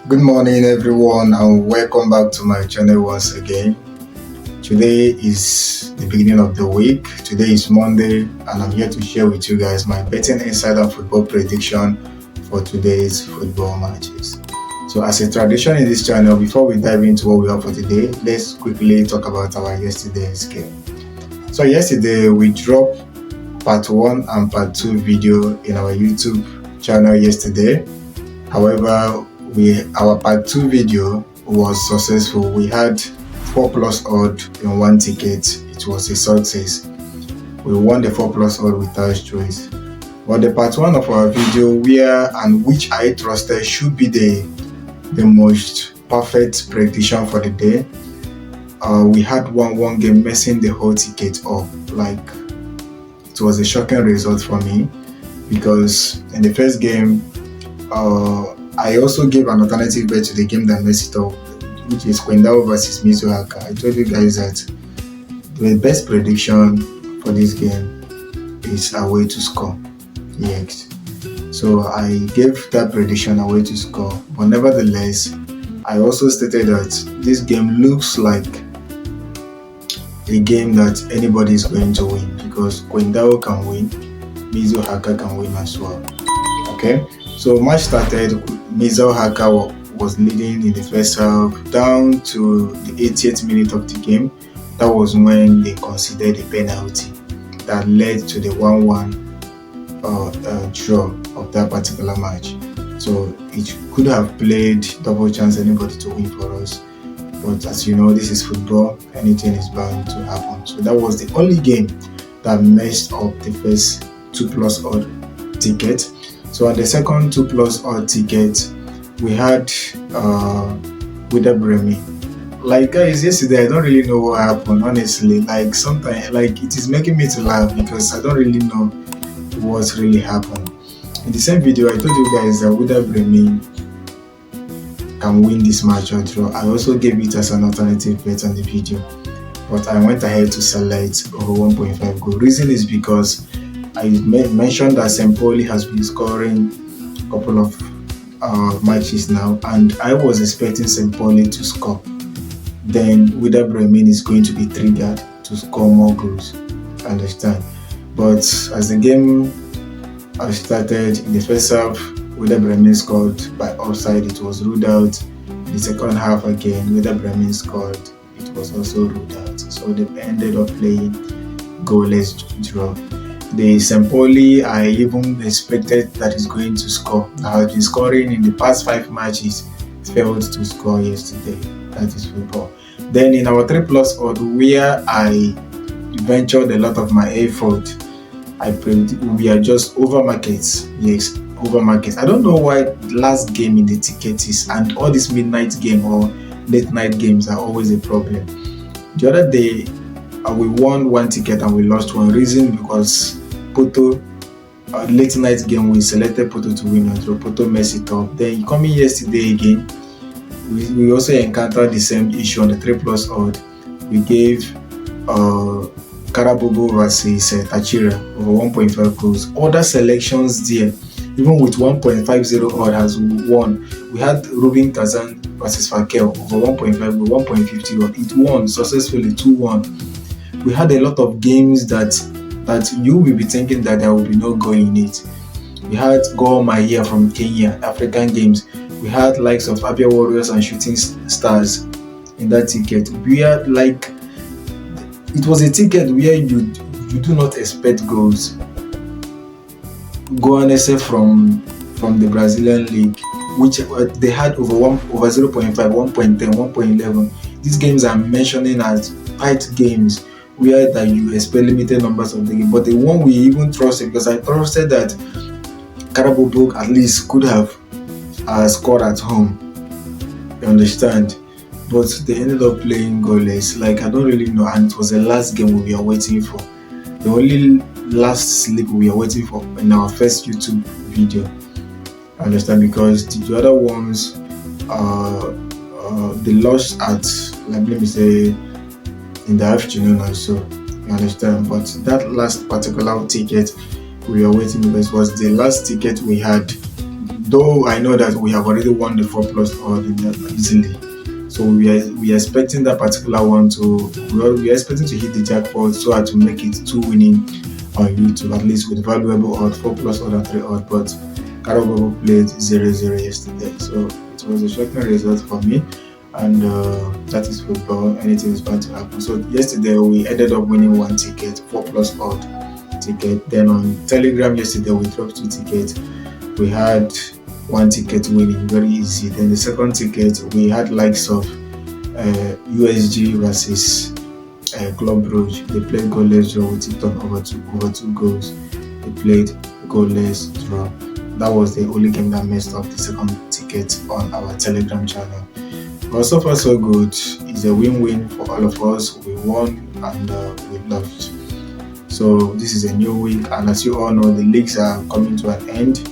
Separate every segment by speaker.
Speaker 1: Good morning, everyone, and welcome back to my channel once again. Today is the beginning of the week. Today is Monday, and I'm here to share with you guys my betting insider and football prediction for today's football matches. So, as a tradition in this channel, before we dive into what we have for today, let's quickly talk about our yesterday's game. So, yesterday we dropped part 1 and part 2 video in our YouTube channel yesterday. However, our part 2 video was successful. We had 4 plus odd in one ticket. It was a success. We won the 4 plus odd without choice. But the part 1 of our video, which I trusted should be the most perfect prediction for the day, we had one game messing the whole ticket up. Like, it was a shocking result for me, because in the first game, I also gave an alternative bet to the game that messed it up, which is Kwendao versus Mizuhaka. I told you guys that the best prediction for this game is away to score. Yes. So I gave that prediction away to score. But nevertheless, I also stated that this game looks like a game that anybody is going to win, because Kwendao can win, Mizuhaka can win as well. Okay. So match started. Mizuhaka was leading in the first half down to the 80th minute of the game. That was when they considered a penalty that led to the 1-1 draw of that particular match. So it could have played double chance anybody to win for us. But as you know, this is football. Anything is bound to happen. So that was the only game that messed up the first 2 plus odd ticket. So on the second 2 plus odd ticket, we had Wida Bremen. Like, guys, yesterday I don't really know what happened, honestly. Like, sometimes, like, it is making me to laugh because I don't really know what really happened. In the same video, I told you guys that Wida Bremen can win this match or draw. I also gave it as an alternative bet on the video, but I went ahead to select over 1.5 goal. Reason is because I mentioned that Sempoli has been scoring a couple of matches now, and I was expecting Sempoli to score. Then Wida Bremen is going to be triggered to score more goals. Understand? But as the game started in the first half, Wida Bremen scored by offside. It was ruled out. In the second half again, Wida Bremen scored. It was also ruled out. So they ended up playing goalless draw. The Sempoli, I even expected that he's going to score. I have been scoring in the past 5 matches, failed to score yesterday. That is football. Then in our 3 plus odd, where I ventured a lot of my effort, we are just over markets. Yes, over markets. I don't know why the last game in the ticket is, and all these midnight game or late night games are always a problem. The other day, we won 1 ticket and we lost 1. Reason because Porto, late night game, we selected Porto to win, so Porto messed it up. Then coming yesterday again, we also encountered the same issue on the 3 plus odd. We gave Karabobo versus Tachira over 1.5 goals. Other selections there, even with 1.50 odd, has won. We had Rubin Kazan versus Fakel over 1.5 goal, 1.50 odd. It won successfully 2-1. We had a lot of games that you will be thinking that there will be no goal in it. We had Gor Mahia from Kenya, African Games. We had likes of Abia Warriors and Shooting Stars in that ticket. It was a ticket where you do not expect goals. Goanese from the Brazilian League, which they had over 0.5, 1.10, 1.11. These games I'm mentioning as tight games, where that you expect limited numbers of the game. But the one we even trusted, because I trusted that Karabobo at least could have scored at home. You understand? But they ended up playing goalless. Like, I don't really know, and it was the last game we were waiting for. The only last sleep we were waiting for in our first YouTube video. I understand, because the other ones, they lost at, let me say, in the afternoon or so. You understand? But that last particular ticket we were waiting, because was the last ticket we had though I know that we have already won the 4 plus odd easily. So we are expecting that particular one to we are expecting to hit the jackpot so as to make it 2 winning on YouTube, at least with valuable odd 4 plus odd and 3 odd. But Karababo played 0-0 yesterday, so it was a shocking result for me. And that is football. Anything is bound to happen. So yesterday we ended up winning 1 ticket, 4 plus odd ticket. Then on Telegram yesterday we dropped 2 tickets. We had 1 ticket winning, very easy. Then the second ticket we had likes of USG versus Club Brugge. They played goalless draw with it on over two goals. They played goalless draw. That was the only game that messed up the second ticket on our Telegram channel. But so far so good. It's a win-win for all of us. We won and we lost. So this is a new week, and as you all know, the leagues are coming to an end.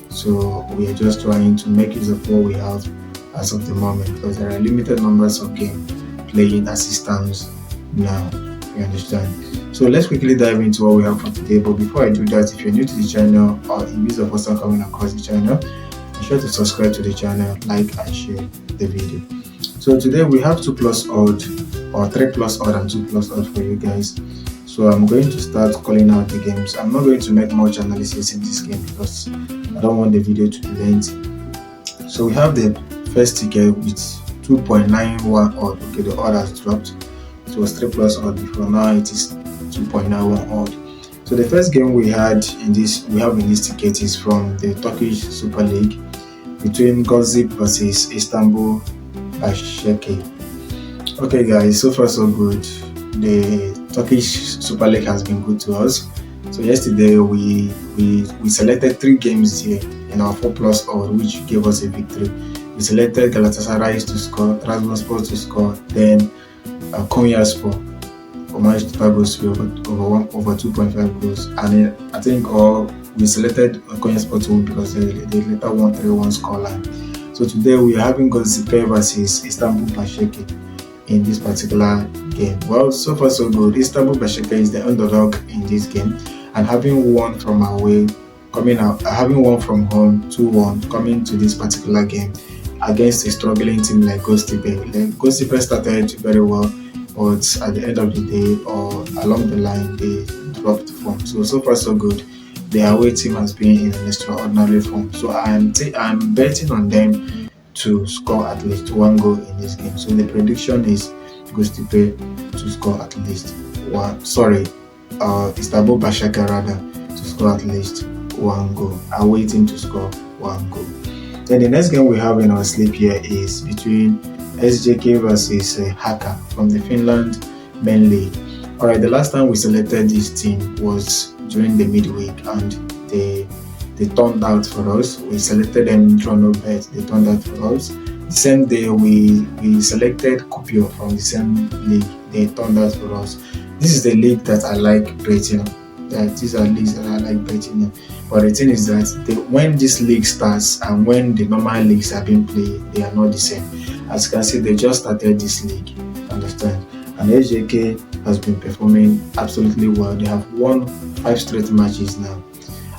Speaker 1: So we are just trying to make use of what we have as of the moment, because there are limited numbers of game playing as it stands now. You understand? So let's quickly dive into what we have for today. But before I do that, if you're new to the channel or if you're the first time coming across the channel, be sure to subscribe to the channel, like and share the video. So today we have 2 plus odd or 3 plus odd and 2 plus odd for you guys. So I'm going to start calling out the games. I'm not going to make much analysis in this game because I don't want the video to be lengthy. So we have the first ticket with 2.91 odd. Okay, the odd has dropped. It was 3 plus odd before, now it is 2.91 odd. So the first game we have in this ticket is from the Turkish Super League between Gozip versus Istanbul Başakşehir. Okay guys, so far so good. The Turkish Super League has been good to us. So yesterday we selected 3 games here in our 4 plus odd, which gave us a victory. We selected Galatasaray to score, Trabzonspor to score, then Konyaspor for match total goals to be over 2.5 goals, and I think we selected Konyaspor to win because they later won 3-1 scoreline. So today we are having Gaziantep versus Istanbul Başakşehir in this particular game. Well, so far so good. Istanbul Başakşehir is the underdog in this game, and having won from away, having won from home 2-1, coming to this particular game against a struggling team like Göztepe. Göztepe started very well, but at the end of the day or along the line they dropped form. So far so good. The away team has been in an extraordinary form. So I'm betting on them to score at least 1 goal in this game. So the prediction is Göztepe to score at least 1. Istanbul Başakşehir rather to score at least 1 goal. Away team to score 1 goal. Then the next game we have in our slip here is between SJK versus Haka from the Finland main league. Alright, the last time we selected this team was during the midweek, and they turned out for us. We selected them in Toronto Bet. They turned out for us. The same day we selected Kuopio from the same league. They turned out for us. This is the league that I like betting on. These are leagues that I like betting on. But the thing is that when this league starts and when the normal leagues are being played, they are not the same. As you can see, they just started this league. Understand? And SJK has been performing absolutely well. They have won 5 straight matches now,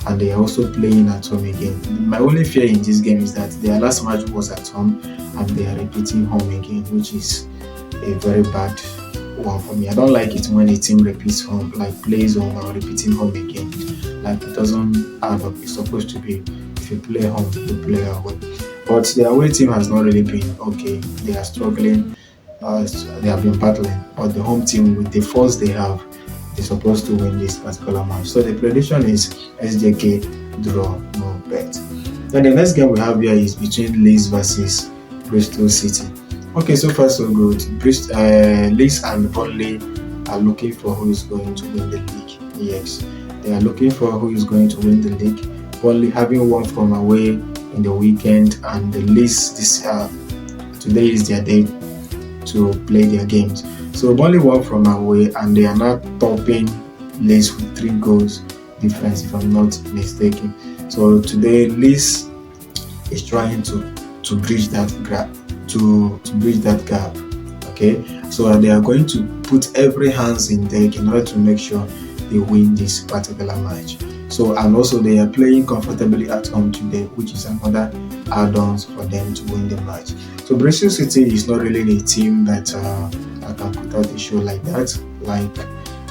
Speaker 1: and they are also playing at home again. My only fear in this game is that their last match was at home and they are repeating home again, which is a very bad one for me. I don't like it when a team repeats home, like plays home or repeating home again. Like it doesn't add up. It's supposed to be if you play home, you play away. But the away team has not really been okay. They are struggling. They have been battling, but the home team, with the force they have, they're supposed to win this particular match. So the prediction is SJK draw, no bet. Then the next game we have here is between Leeds versus Bristol City. Okay, so far so good. Leeds and Burnley are looking for who is going to win the league. Yes, they are looking for who is going to win the league. Burnley having won from away in the weekend, and the Leeds today is their day to play their games. So Burnley won from away, and they are now topping Leeds with 3 goals difference, if I'm not mistaken. So today Leeds is trying to bridge that gap, to bridge that gap. Okay, so they are going to put every hands in deck in order to make sure they win this particular match. So, and also they are playing comfortably at home today, which is another add-ons for them to win the match. So Bristol City is not really a team that I can put out a show like that. Like,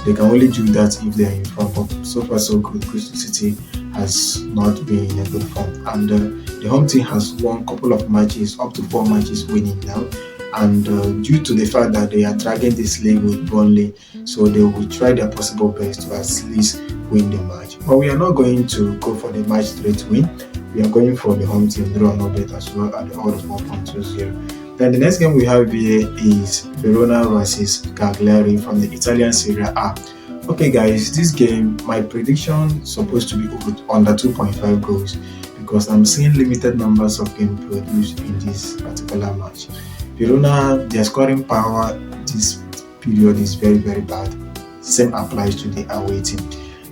Speaker 1: they can only do that if they are in form. But so far so good. Bristol City has not been in a good form, and the home team has won a couple of matches, up to 4 matches winning now. And due to the fact that they are dragging this league with Burnley, so they will try their possible best to at least win the match. But we are not going to go for the match straight win. We are going for the home team draw no bet as well at the odds of 1.20. Then the next game we have here is Verona versus Cagliari from the Italian Serie A. Okay guys, this game, my prediction supposed to be under 2.5 goals because I'm seeing limited numbers of game produced in this particular match. Verona, their scoring power this period is very bad. Same applies to the away team.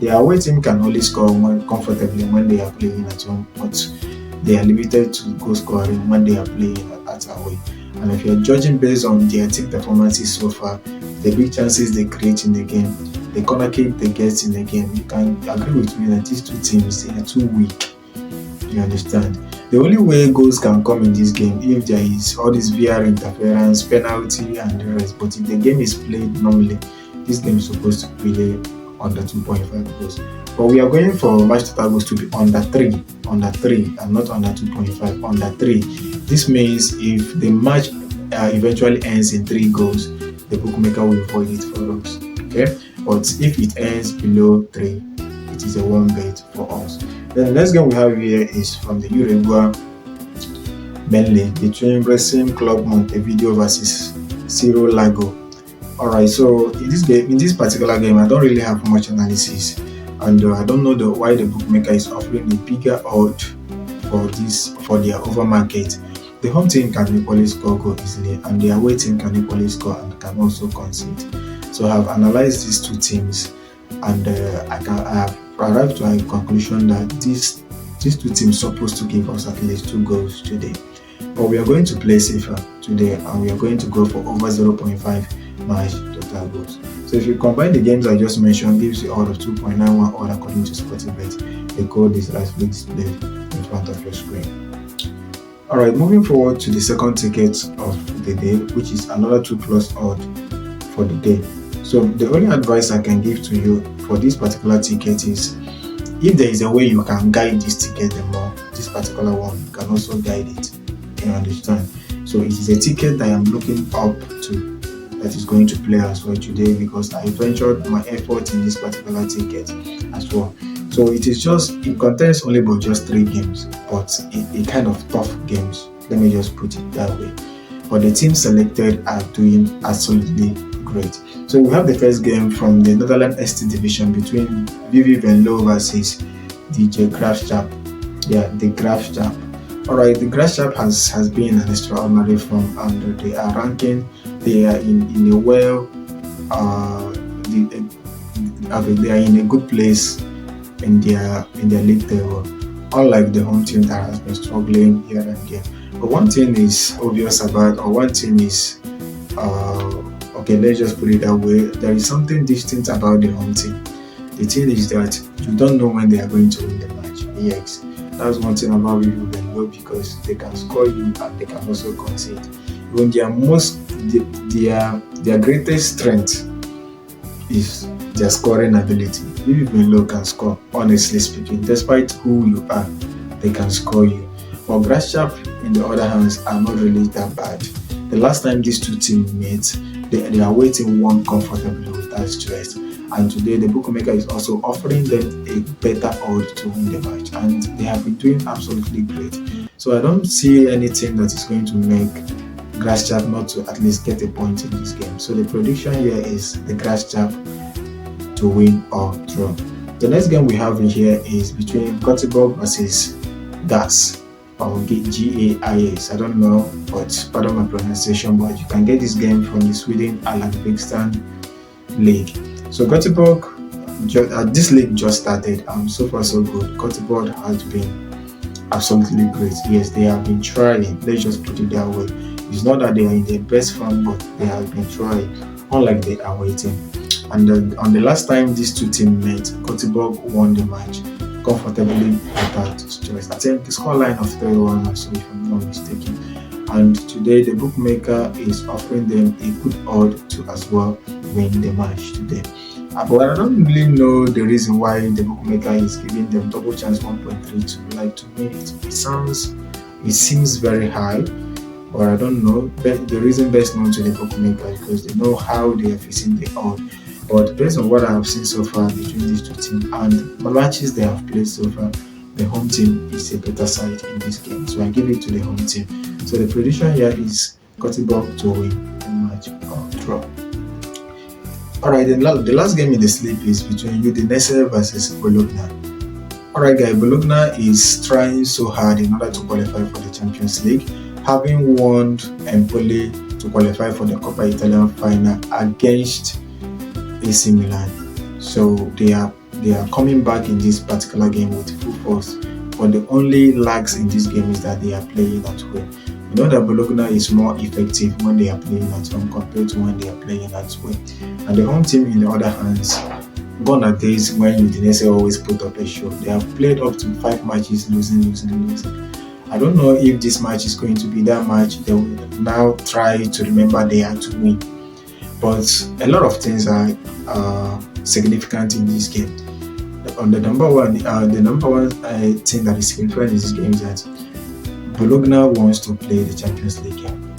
Speaker 1: The away team can only score comfortably when they are playing at home, but they are limited to goal scoring when they are playing at away. And if you're judging based on their team performances so far, the big chances they create in the game, the corner kick they get in the game, you can agree with me that these two teams, they are too weak. You understand? The only way goals can come in this game if there is all this VR interference, penalty, and the rest. But if the game is played normally, this game is supposed to be under 2.5 goals. But we are going for match total goals to be under 3, and not under 2.5, under 3. This means if the match eventually ends in 3 goals, the bookmaker will void it for us. Okay, but if it ends below 3, it is a 1 bet for us. Then the next game we have here is from the Uruguay mainly between Racing Club Montevideo versus Cerro Largo. Alright, so in this particular game, I don't really have much analysis, and I don't know why the bookmaker is offering a bigger odd for their over market. The home team can equally score goal easily, and the away team can equally score and can also concede. So I have analyzed these two teams, and I have arrived to a conclusion that these two teams are supposed to give us at least 2 goals today. But we are going to play safer today, and we are going to go for over 0.5 match total goals. So if you combine the games I just mentioned, gives you odd of 2.91 odd according to Sportybet. The code is rightfully displayed in front of your screen. Alright, moving forward to the second ticket of the day, which is another 2+ odd for the day. So the only advice I can give to you for this particular ticket is, if there is a way you can guide this ticket the more, this particular one, you can also guide it. You understand? So it is a ticket that I am looking up to that is going to play as well today, because I ventured my effort in this particular ticket as well. So it contains only but just 3 games, but a kind of tough games. Let me just put it that way. But the teams selected are doing absolutely great. So we have the first game from the Netherlands ST division between VV Venlo versus DJ Graafschap. Yeah, the Graafschap. Alright, the Graafschap has been an extraordinary form, and they are ranking. They are in a they are in a good place in their league table, unlike the home team that has been struggling here and there. But one thing is obvious about, or one thing is okay, let's just put it that way. There is something distinct about the home team. The thing is that you don't know when they are going to win the match. Yes, that's one thing about people they know, because they can score you and they can also concede. When their greatest strength is their scoring ability. If Venlo can score, honestly speaking, despite who you are, they can score you. But Graafschap, in the other hands, are not really that bad. The last time these two teams met, they are waiting one comfortably without stress. And today the bookmaker is also offering them a better odd to win the match, and they have been doing absolutely great. So I don't see anything that is going to make Graafschap not to at least get a point in this game. So the prediction here is the Graafschap to win or draw. The next game we have in here is between Göteborg versus GAS, or GAIS. I don't know, but pardon my pronunciation, but you can get this game from the Sweden Allsvenskan League. So Göteborg, this league just started, and so far so good. Göteborg has been absolutely great. Yes, they have been trying. Let's just put it that way. It's not that they are in their best form, but they have been trying, unlike the away team. And on the last time these two teams met, Göteborg won the match comfortably without stress. I think the scoreline of 3-1 or so, if I'm not mistaken. And today the bookmaker is offering them a good odd to as well win the match today. But I don't really know the reason why the bookmaker is giving them double chance 1.32. Like, to me, it seems very high, but I don't know. But the reason best known to the bookmaker is because they know how they are facing the odd. But based on what I have seen so far between these two teams and the matches they have played so far, the home team is a better side in this game. So I give it to the home team. So the prediction here is Göteborg to win the match or draw. Alright, the last game in the slip is between Udinese versus Bologna. Alright guys, Bologna is trying so hard in order to qualify for the Champions League, having won Empoli to qualify for the Coppa Italia final against AC Milan. So they are coming back in this particular game with full force, but the only lags in this game is that they are playing at home. You know that Bologna is more effective when they are playing at home compared to when they are playing at home. And the home team, in the other hands, gone are days when Udinese always put up a show. They have played up to 5 matches, losing. I don't know if this match is going to be that match. They will now try to remember they had to win. But a lot of things are significant in this game. The number one thing that is significant in this game is that Bologna wants to play the Champions League game.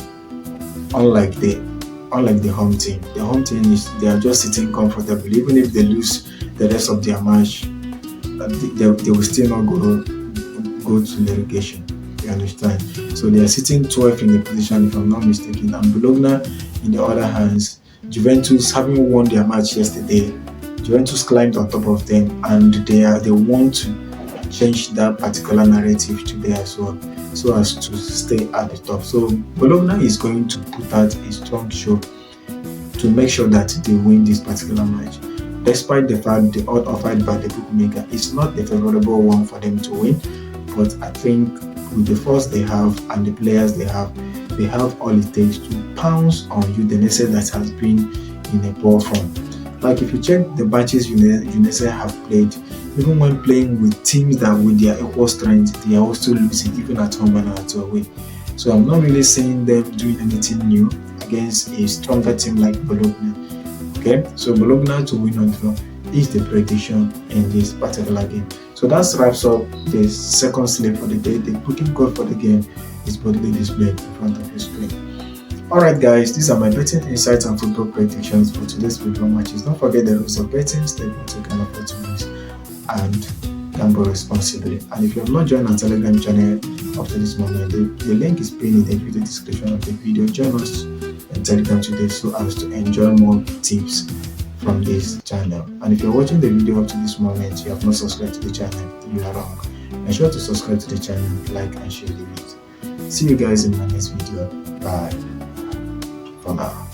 Speaker 1: Unlike the home team. The home team they are just sitting comfortably. Even if they lose the rest of their match, they will still not go to relegation. You understand? So they are sitting 12th in the position, if I'm not mistaken. And Bologna, in the other hands, Juventus, having won their match yesterday, Juventus climbed on top of them, and they want to change that particular narrative today as well, so as to stay at the top. So Bologna is going to put out a strong show to make sure that they win this particular match, despite the fact the odd offered by the bookmaker is not the favorable one for them to win. But I think with the force they have and the players they have all it takes to pounce on Udinese that has been in a poor form. Like, if you check the matches Udinese have played, even when playing with teams that with their equal strength, they are also losing, even at home and at away. So I'm not really seeing them doing anything new against a stronger team like Bologna. Okay, so Bologna to win on draw is the prediction in this particular game. So that wraps up the second slate for the day. The booking code for the game is boldly displayed in front of your screen. Alright guys, these are my betting insights and football predictions for today's football matches. Don't forget the rules of betting, statements you can afford to miss, and gamble responsibly. And if you have not joined our Telegram channel up to this moment, the link is pinned in the video description of the video. Join us in Telegram today so as to enjoy more tips from this channel. And if you're watching the video up to this moment, you have not subscribed to the channel, you are wrong. Make sure to subscribe to the channel, like and share the video. See you guys in my next video. Bye for now.